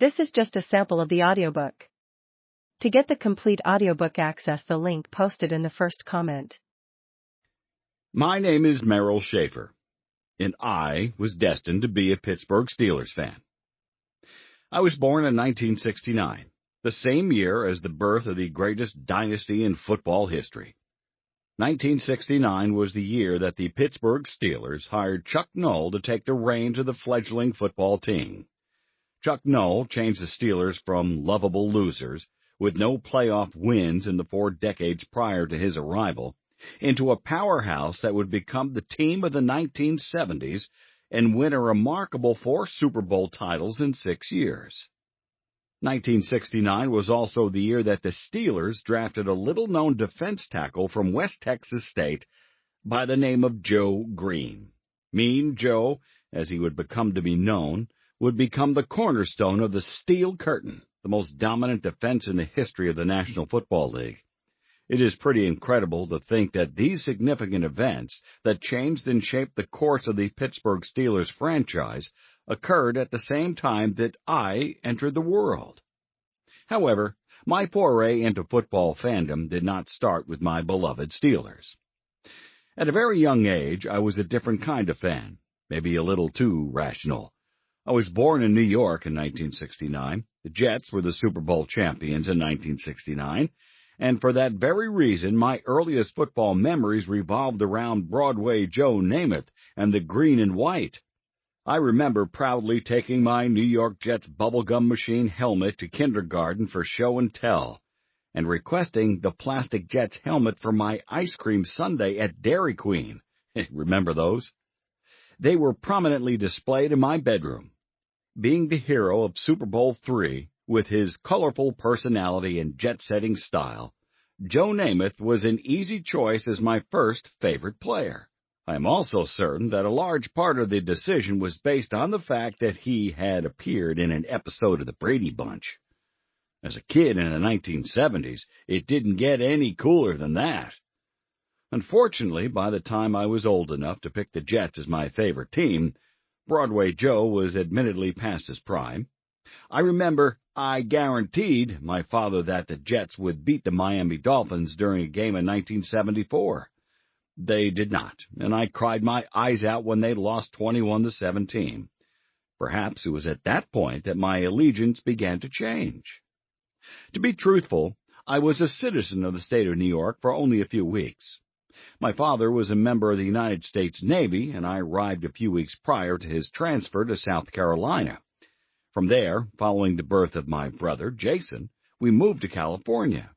This is just a sample of the audiobook. To get the complete audiobook, access the link posted in the first comment. My name is Merrill Shaffer, and I was destined to be a Pittsburgh Steelers fan. I was born in 1969, the same year as the birth of the greatest dynasty in football history. 1969 was the year that the Pittsburgh Steelers hired Chuck Noll to take the reins of the fledgling football team. Chuck Noll changed the Steelers from lovable losers, with no playoff wins in the 4 decades prior to his arrival, into a powerhouse that would become the team of the 1970s and win a remarkable 4 Super Bowl titles in 6 years. 1969 was also the year that the Steelers drafted a little-known defense tackle from West Texas State by the name of Joe Green. Mean Joe, as he would become to be known, would become the cornerstone of the Steel Curtain, the most dominant defense in the history of the National Football League. It is pretty incredible to think that these significant events that changed and shaped the course of the Pittsburgh Steelers franchise occurred at the same time that I entered the world. However, my foray into football fandom did not start with my beloved Steelers. At a very young age, I was a different kind of fan, maybe a little too rational. I was born in New York in 1969. The Jets were the Super Bowl champions in 1969. And for that very reason, my earliest football memories revolved around Broadway Joe Namath and the green and white. I remember proudly taking my New York Jets bubblegum machine helmet to kindergarten for show and tell, and requesting the plastic Jets helmet for my ice cream sundae at Dairy Queen. Remember those? They were prominently displayed in my bedroom. Being the hero of Super Bowl III, with his colorful personality and jet-setting style, Joe Namath was an easy choice as my first favorite player. I am also certain that a large part of the decision was based on the fact that he had appeared in an episode of the Brady Bunch. As a kid in the 1970s, it didn't get any cooler than that. Unfortunately, by the time I was old enough to pick the Jets as my favorite team, Broadway Joe was admittedly past his prime. I remember I guaranteed my father that the Jets would beat the Miami Dolphins during a game in 1974. They did not, and I cried my eyes out when they lost 21-17. Perhaps it was at that point that my allegiance began to change. To be truthful, I was a citizen of the state of New York for only a few weeks. My father was a member of the United States Navy, and I arrived a few weeks prior to his transfer to South Carolina. From there, following the birth of my brother, Jason, we moved to California.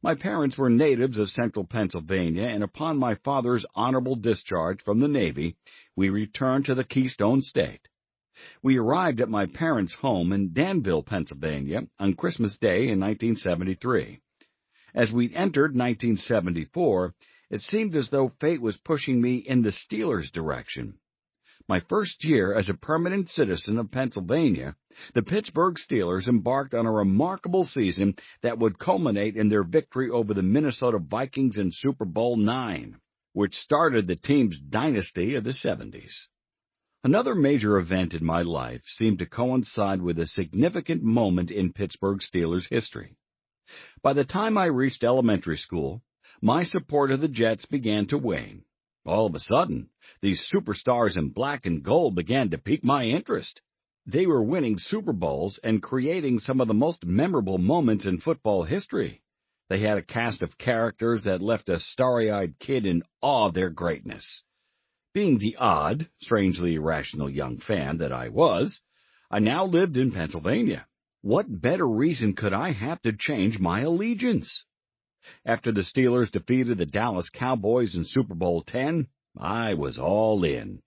My parents were natives of central Pennsylvania, and upon my father's honorable discharge from the Navy, we returned to the Keystone State. We arrived at my parents' home in Danville, Pennsylvania, on Christmas Day in 1973. As we entered 1974, it seemed as though fate was pushing me in the Steelers' direction. My first year as a permanent citizen of Pennsylvania, the Pittsburgh Steelers embarked on a remarkable season that would culminate in their victory over the Minnesota Vikings in Super Bowl IX, which started the team's dynasty of the 70s. Another major event in my life seemed to coincide with a significant moment in Pittsburgh Steelers history. By the time I reached elementary school, my support of the Jets began to wane. All of a sudden, these superstars in black and gold began to pique my interest. They were winning Super Bowls and creating some of the most memorable moments in football history. They had a cast of characters that left a starry-eyed kid in awe of their greatness. Being the odd, strangely irrational young fan that I was, I now lived in Pennsylvania. What better reason could I have to change my allegiance? After the Steelers defeated the Dallas Cowboys in Super Bowl X, I was all in.